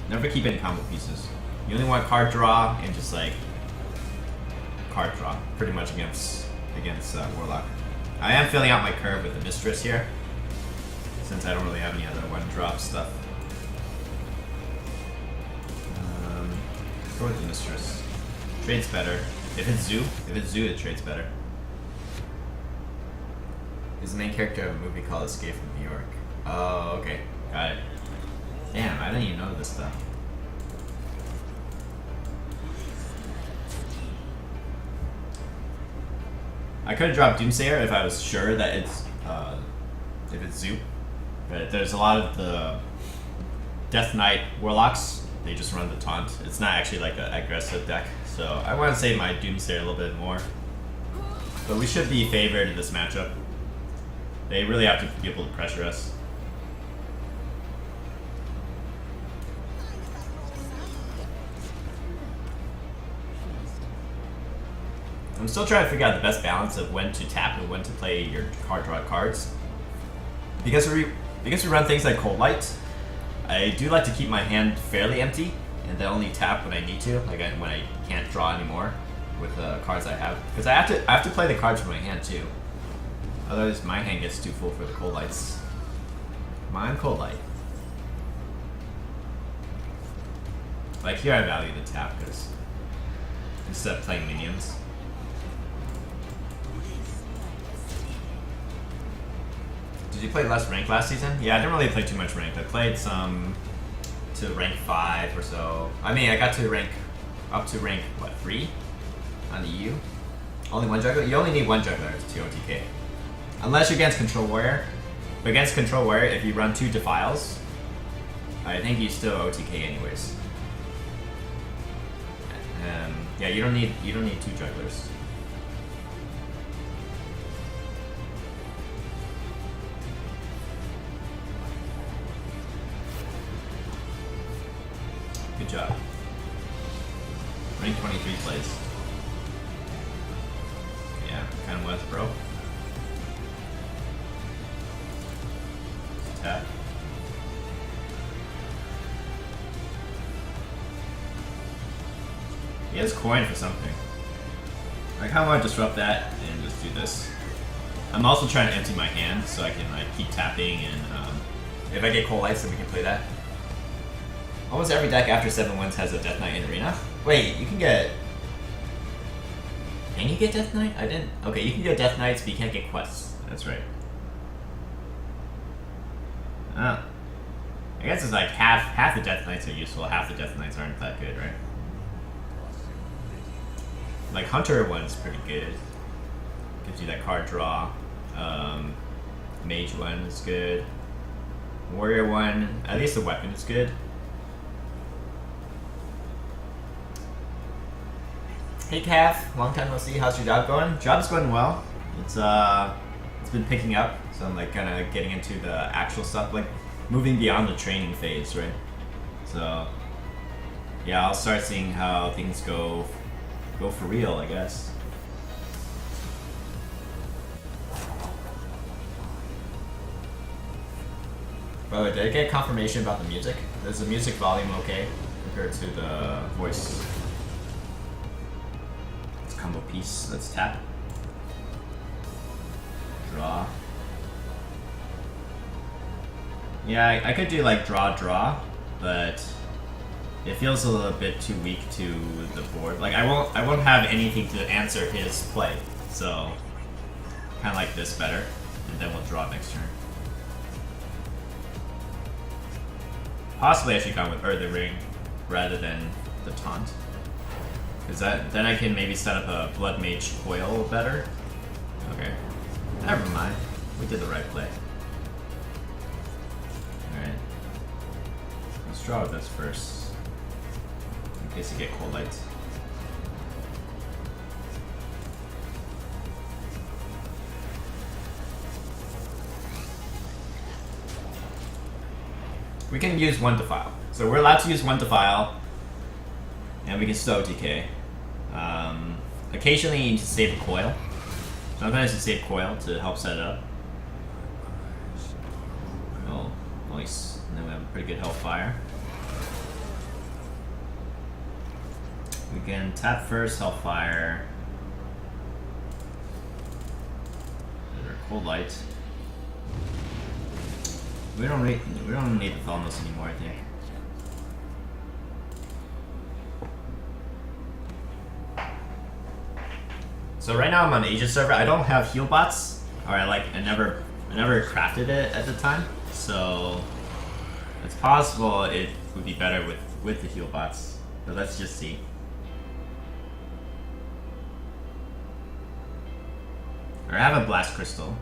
Never keep any combo pieces. You only want card draw and just like card draw, pretty much against Warlock. I am filling out my curve with the Mistress here, since I don't really have any other one-drop stuff. Go with the Mistress. Trades better. If it's Zoo, it trades better. He's the main character of a movie called Escape from New York. Oh, okay. Got it. Damn, I didn't even know this stuff. I could have dropped Doomsayer if I was sure that it's if it's Zoo, but there's a lot of the Death Knight Warlocks. They just run the taunt. It's not actually like an aggressive deck, so I want to save my Doomsayer a little bit more. But we should be favored in this matchup. They really have to be able to pressure us. I'm still trying to figure out the best balance of when to tap and when to play your card draw cards. Because we run things like Cold Light, I do like to keep my hand fairly empty and then only tap when I need to, like when I can't draw anymore with the cards I have. Because I have to play the cards from my hand too. Otherwise my hand gets too full for the Cold Lights. Mine Cold Light. Like here I value the tap because instead of playing minions. Did you play less rank last season? Yeah, I didn't really play too much rank. I played some to rank 5 or so. I mean, I got to rank, up to rank, what, 3 on the EU? Only one juggler? You only need one juggler to OTK. Unless you're against Control Warrior. But against Control Warrior, if you run 2 Defiles, I think you still OTK anyways. Yeah, you don't need 2 jugglers. Good job. Rank 23 plays. Yeah, kind of was, bro. Tap. He has coin for something. I kind of want to disrupt that and just do this. I'm also trying to empty my hand so I can like keep tapping and if I get Cold Lights then we can play that. Almost every deck after 7 wins has a Death Knight in Arena. Wait, you can get... Can you get Death Knight? I didn't... Okay, you can get Death Knights, but you can't get quests. That's right. I guess it's like half the Death Knights are useful, half the Death Knights aren't that good, right? Like Hunter one's pretty good. Gives you that card draw. Mage one is good. Warrior one, at least the weapon is good. Hey Cav, long time no see. How's your job going? Job's going well. It's been picking up, so I'm like kind of getting into the actual stuff, like moving beyond the training phase, right? So yeah, I'll start seeing how things go for real, I guess. By the way, did I get confirmation about the music? Is the music volume okay compared to the voice? Combo piece. Let's tap. Draw. Yeah, I could do like draw, but it feels a little bit too weak to the board. Like I won't have anything to answer his play. So kind of like this better, and then we'll draw next turn. Possibly I should go with Earthen Ring rather than the taunt. Because then I can maybe set up a Blood Mage coil better. Okay. Never mind. We did the right play. Alright. Let's draw with this first. In case you get Cold Lights. We can use 1 Defile. So we're allowed to use 1 Defile. And we can still OTK. Occasionally you need to save a coil. Sometimes you save coil to help set it up. Oh, nice. And then we have a pretty good Hellfire. We can tap first, Hellfire. Or Cold Light. We don't need the Thalamus anymore, I think. So right now I'm on Aegis server. I don't have heal bots, or I never crafted it at the time. So it's possible it would be better with the heal bots. But let's just see. Or I have a Blast Crystal.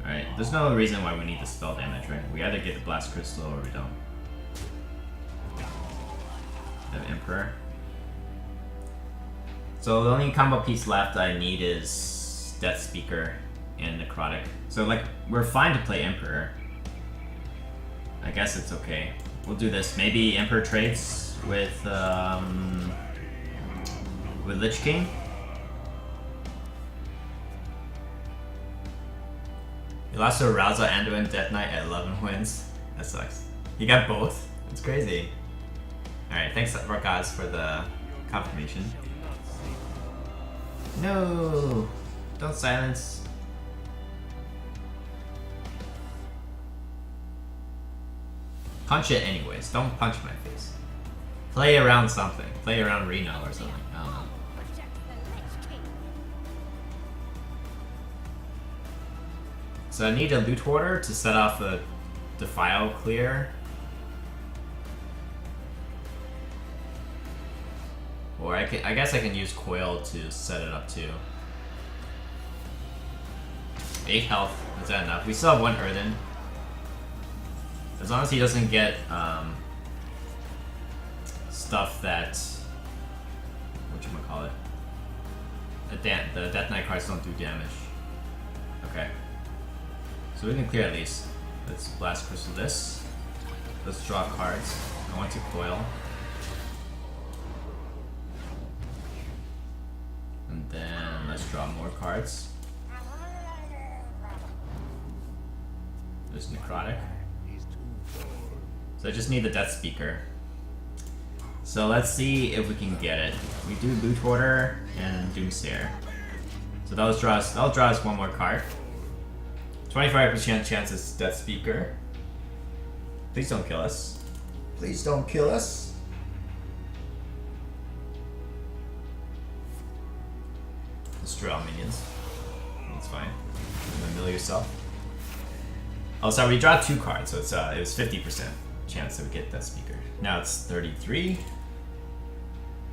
Alright, there's no reason why we need the spell damage, right? We either get the Blast Crystal or we don't. We have Emperor. So the only combo piece left I need is Death Speaker and Necrotic. So like, we're fine to play Emperor. I guess it's okay. We'll do this. Maybe Emperor trades with Lich King. You lost to Arousal, Anduin, Death Knight at 11 wins. That sucks. You got both? It's crazy. Alright, thanks Rakaz for the confirmation. No! Don't silence. Punch it anyways. Don't punch my face. Play around something. Play around Reno or something. I don't know. So I need a Loot Hoarder to set off a Defile clear. Or I guess I can use Coil to set it up too. 8 health. Is that enough? We still have 1 Earthen. As long as he doesn't get stuff that, whatchamacallit, the Death Knight cards don't do damage. Okay. So we can clear at least. Let's Blast Crystal this. Let's draw cards. I want to Coil. And then let's draw more cards. There's Necrotic. So I just need the Death Speaker. So let's see if we can get it. We do Loot Hoarder and Doomsayer. So that'll draw us 1 more card. 25% chance it's Death Speaker. Please don't kill us. Please don't kill us. Destroy all minions. That's fine. Mill yourself. Oh, sorry, we draw 2 cards, so it's it was 50% chance that we get Death Speaker. Now it's 33.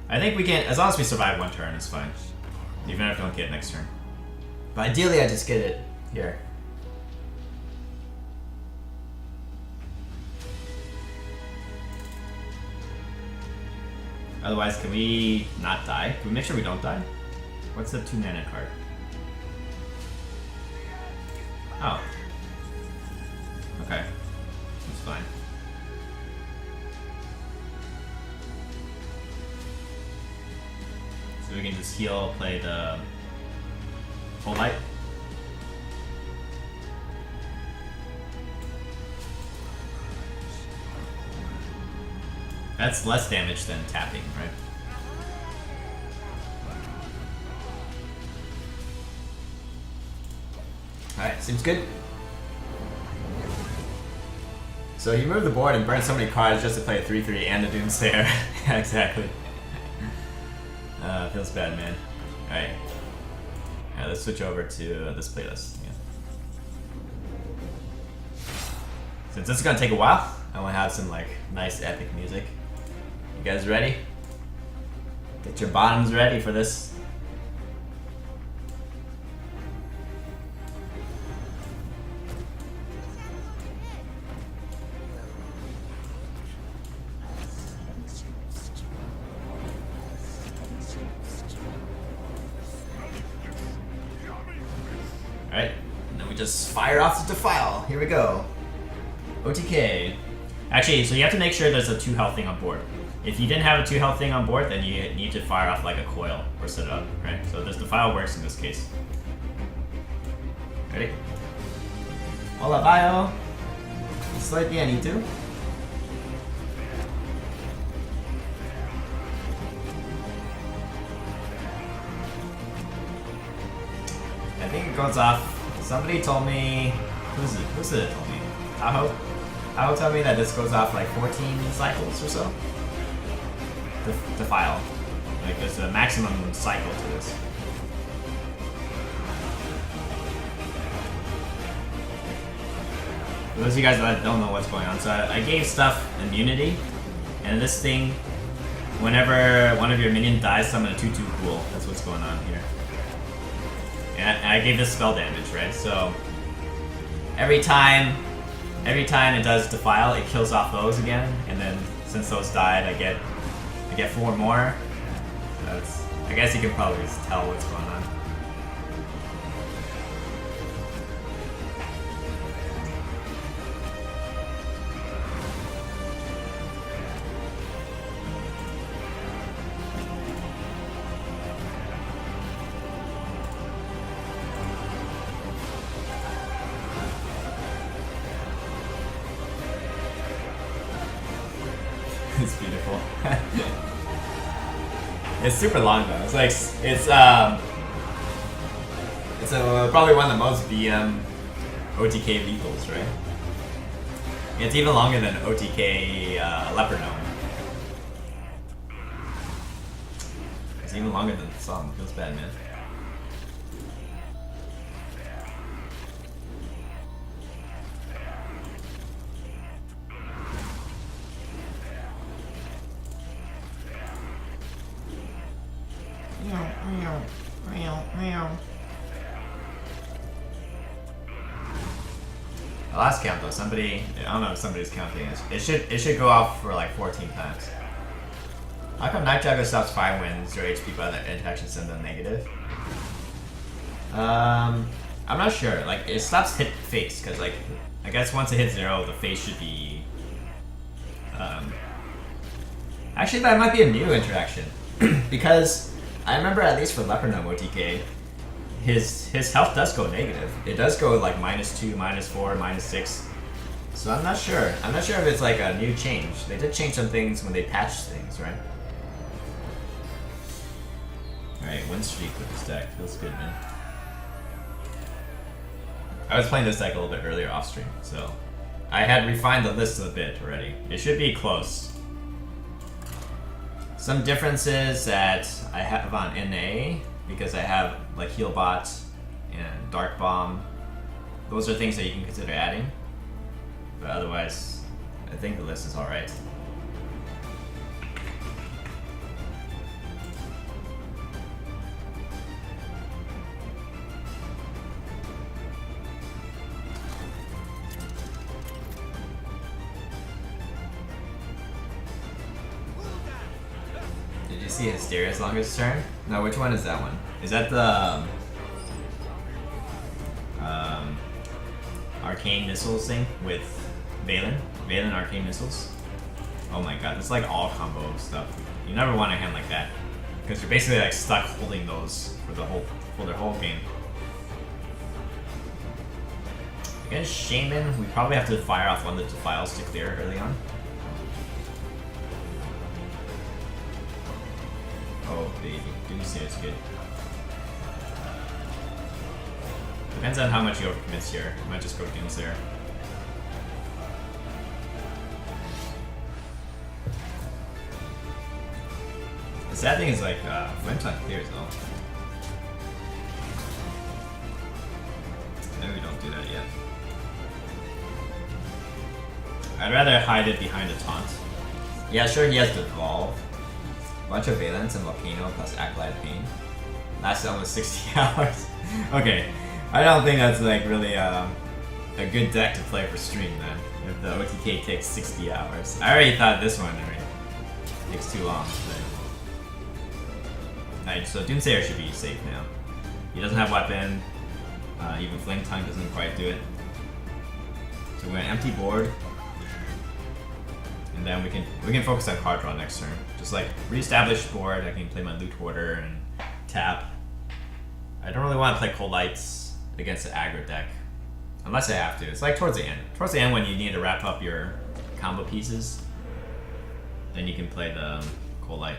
I think we can, as long as we survive 1 turn, it's fine. Even if we don't get it next turn. But ideally, I just get it here. Otherwise, can we not die? Can we make sure we don't die? What's the 2 mana card? Oh. Okay. That's fine. So we can just heal, play the Cold Light. That's less damage than tapping, right? Alright, seems good. So you move the board and burn so many cards just to play a 3/3 and a Doomsayer. Yeah, exactly. Feels bad, man. Alright. Alright, let's switch over to this playlist. Yeah. Since this is gonna take a while, I wanna have some like nice epic music. You guys ready? Get your bottoms ready for this. Alright, and then we just fire off the Defile. Here we go. OTK. Actually, so you have to make sure there's a 2 health thing on board. If you didn't have a 2 health thing on board, then you need to fire off like a coil or set it up, right? So this Defile works in this case. Ready? Hola, bio. Slightly, I need to. I think it goes off. Somebody told me. Who's it told me? Tahoe? Tahoe told me that this goes off like 14 cycles or so. To file. Like there's a maximum cycle to this. For those of you guys that don't know what's going on, so I gave stuff immunity, and this thing, whenever one of your minions dies, summon a 2/2 ghoul. That's what's going on here. And I gave this spell damage, right? So every time it does defile, it kills off those again, and then since those died, I get 4 more. That's, I guess you can probably just tell what's going on. It's beautiful. It's super long though. It's like it's probably one of the most VM OTK vehicles, right? It's even longer than OTK Leopard Gnome. It's even longer than some. Feels bad, man. The last count though, somebody, I don't know if somebody's counting it. It should go off for like 14 times. How come Night Juggler stops 5 when 0 HP by the interaction send them negative? I'm not sure. Like it stops hit face because like I guess once it hits 0, the face should be. Actually, that might be a new interaction because I remember at least for Leopard Gnome OTK. His health does go negative. It does go like -2, -4, -6. So I'm not sure. I'm not sure if it's like a new change. They did change some things when they patched things, right? Alright, win streak with this deck. Feels good, man. I was playing this deck a little bit earlier off stream, so I had refined the list a bit already. It should be close. Some differences that I have on NA, because I have like Healbot and Dark Bomb. Those are things that you can consider adding. But otherwise, I think the list is alright. Did you see Hysteria's longest turn? No, which one is that one? Is that the Arcane Missiles thing with Valen? Valen Arcane Missiles? Oh my god, it's like all combo stuff. You never want a hand like that. Because you're basically like stuck holding those for their whole game. Against Shaman, we probably have to fire off one of the defiles to clear early on. Oh baby, Doomsayer is good. Depends on how much he overcommits here. I might just go Doomsayer. The sad thing is like, Flintlock clears though. Maybe we don't do that yet. I'd rather hide it behind a taunt. Yeah, sure, he has Devolve. Bunch of Valence and Volcano plus Acolyte Pain. Last almost 60 hours. Okay, I don't think that's like really a good deck to play for stream then. If the OTK takes 60 hours. I already thought this one already takes too long. Alright, so Doomsayer should be safe now. He doesn't have weapon. Even Flame Tongue doesn't quite do it. So we're gonna empty board. And then we can focus on card draw next turn. Just like reestablish board, I can play my Loot Hoarder and tap. I don't really want to play Cold Lights against the aggro deck. Unless I have to. It's like towards the end. Towards the end when you need to wrap up your combo pieces, then you can play the Cold Light.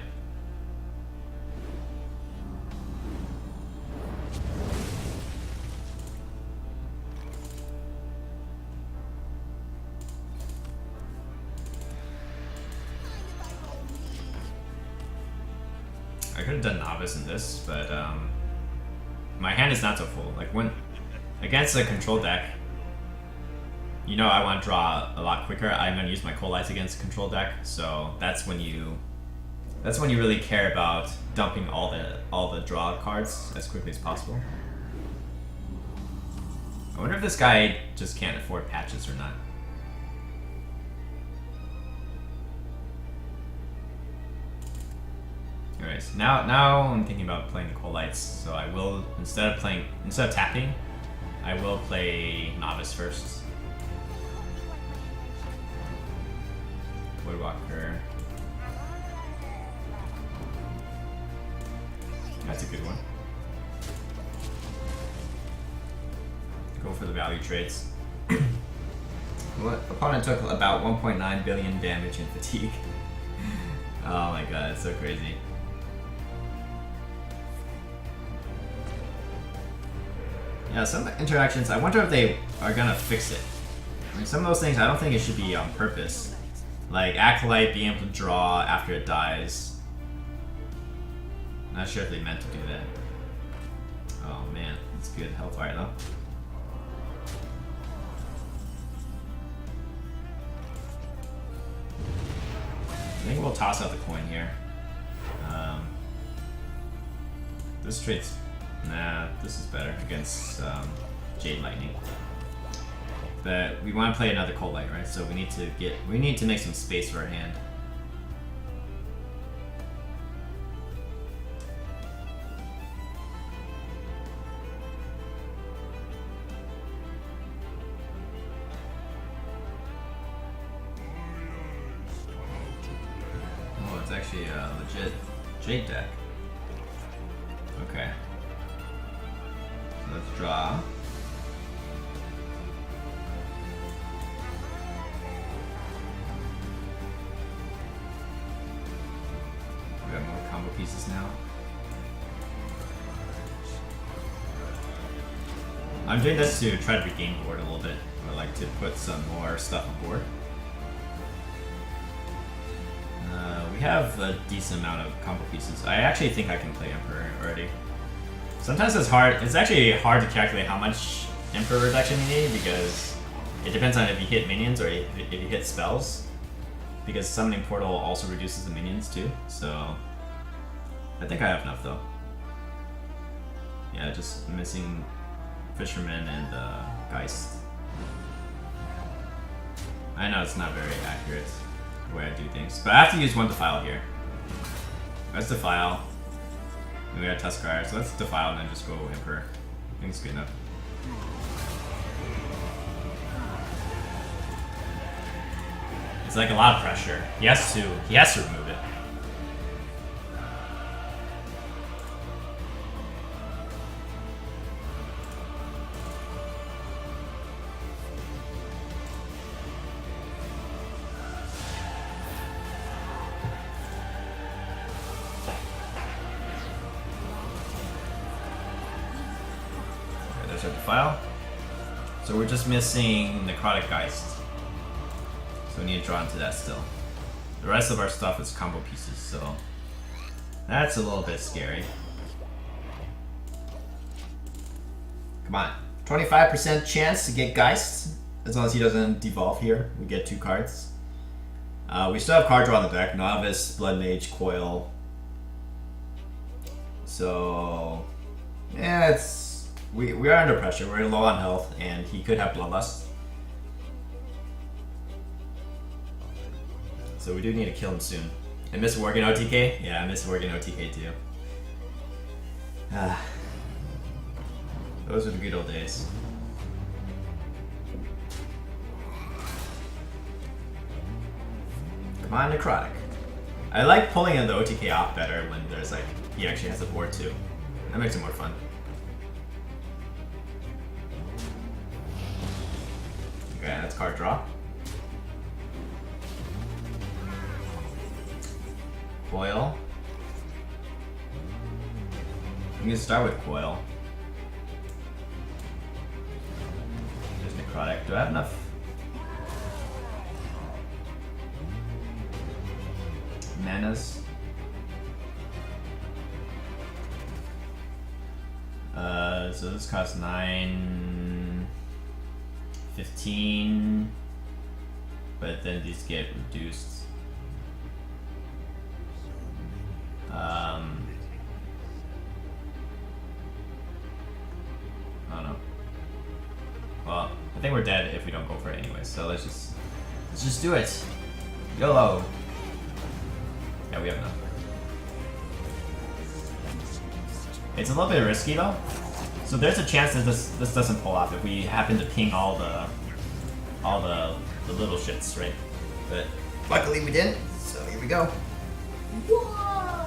could have done Novice in this, but my hand is not so full. Like when against a control deck, you know I want to draw a lot quicker. I'm going to use my Cold Lights against a control deck, so that's when you really care about dumping all the draw cards as quickly as possible. I wonder if this guy just can't afford patches or not. Anyways, now I'm thinking about playing the Cold Lights, so I will instead of tapping, I will play Novice first. Woodwalker. That's a good one. Go for the value trades. What opponent took about 1.9 billion damage in fatigue. Oh my god, it's so crazy. Yeah, some interactions, I wonder if they are gonna fix it. I mean, some of those things, I don't think it should be on purpose. Like Acolyte being able to draw after it dies. Not sure if they meant to do that. Oh man, that's good Hellfire though. I think we'll toss out the coin here. This trade's... Nah, this is better against Jade Lightning. But we want to play another Cold Light, right? So we need to make some space for our hand. Oh, it's actually a legit Jade deck. Okay. Let's draw. We got more combo pieces now. I'm doing this to try to regain board a little bit. I like to put some more stuff on board. We have a decent amount of combo pieces. I actually think I can play Emperor already. Sometimes it's hard. It's actually hard to calculate how much Emperor reduction you need because it depends on if you hit minions or if you hit spells. Because Summoning Portal also reduces the minions too. So I think I have enough though. Yeah, just missing Fisherman and Geist. I know it's not very accurate the way I do things, but I have to use one Defile here. That's Defile. And we got Tuskar, so let's Defile and then just go Emperor. I think it's good enough. It's like a lot of pressure. He has to remove it. File. So we're just missing Necrotic Geist. So we need to draw into that still. The rest of our stuff is combo pieces, so that's a little bit scary. Come on. 25% chance to get Geist. As long as he doesn't devolve here. We get 2 cards. We still have card draw on the deck. Novice, Blood Mage, Coil. So yeah, we are under pressure. We're low on health, and he could have Bloodlust. So we do need to kill him soon. I miss Worgen OTK? Yeah, I miss Worgen OTK too. Those are the good old days. Come on, Necrotic. I like pulling the OTK off better when there's like, he actually has a board too. That makes it more fun. Okay, that's card draw. Coil. I'm gonna start with Coil. There's Necrotic. Do I have enough? Manas. so this costs 9, 15, but then these get reduced. I don't know. Well, I think we're dead if we don't go for it anyway, so let's just do it. YOLO. Yeah, we have enough. It's a little bit risky though. So there's a chance that this doesn't pull off if we happen to ping all the little shits, right? But luckily we didn't, so here we go. Whoa!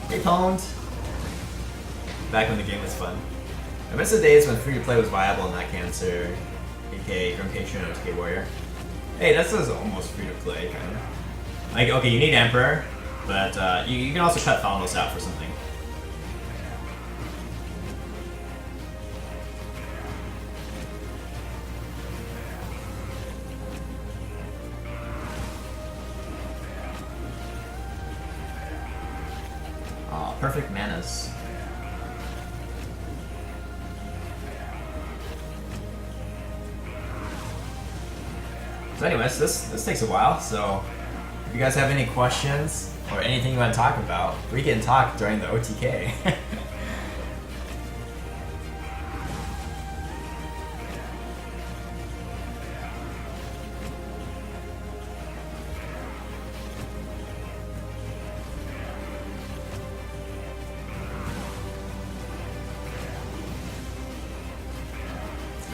Hey pwned. Back when the game was fun. I miss the days when free-to-play was viable and not Cancer, aka Druncation and OTK Warrior. Hey, this is almost free-to-play, kind of. Like, okay, you need Emperor, but you can also cut Thalmos out for something. Oh, perfect manas. So anyways, this takes a while, so if you guys have any questions or anything you want to talk about, we can talk during the OTK.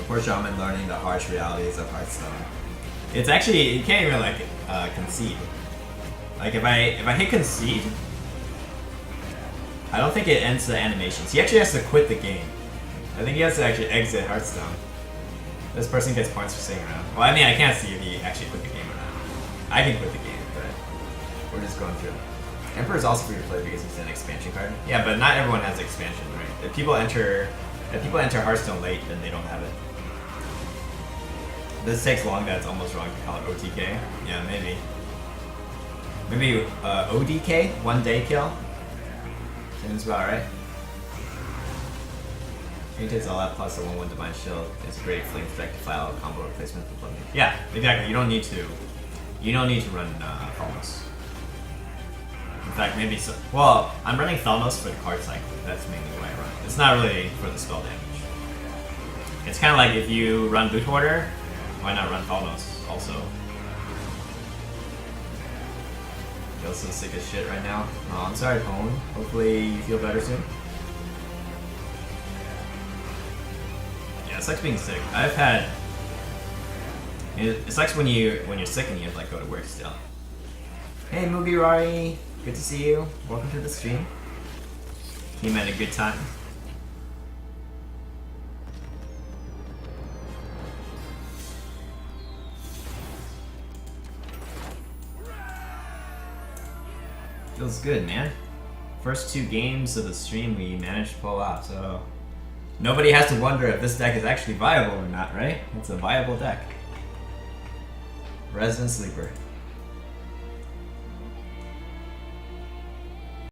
Poor Shaman learning the harsh realities of Hearthstone. It's actually, you can't even like concede. Like if I hit concede, I don't think it ends the animations. He actually has to quit the game. I think he has to actually exit Hearthstone. This person gets points for staying around. Well, I mean, I can't see if he actually quit the game or not. I can quit the game, but we're just going through. Emperor is also free to play because he's an expansion card. Yeah, but not everyone has expansion, right? If people enter Hearthstone late, then they don't have it. This takes long that it's almost wrong to call it OTK. Yeah, maybe. Maybe ODK, 1 day kill. Seems about right. He takes all that plus the 1/1 Divine Shield. It's a great flame projectile combo replacement for plugging. Yeah, exactly. You don't need to run Thalmos. In fact, maybe so. Well, I'm running Thalmos for the card cycle. That's mainly why I run it. It's not really for the spell damage. It's kind of like if you run Boot Hoarder, why not run Thalmos also? Feel so sick as shit right now. Oh, I'm sorry, Pwn. Hopefully you feel better soon. Yeah, it sucks being sick. I've had. It sucks when you're sick and you have to like go to work still. Hey, Mugirari, good to see you. Welcome to the stream. Came at a good time. Feels good, man. First 2 games of the stream we managed to pull out, so nobody has to wonder if this deck is actually viable or not, right? It's a viable deck. Resident Sleeper.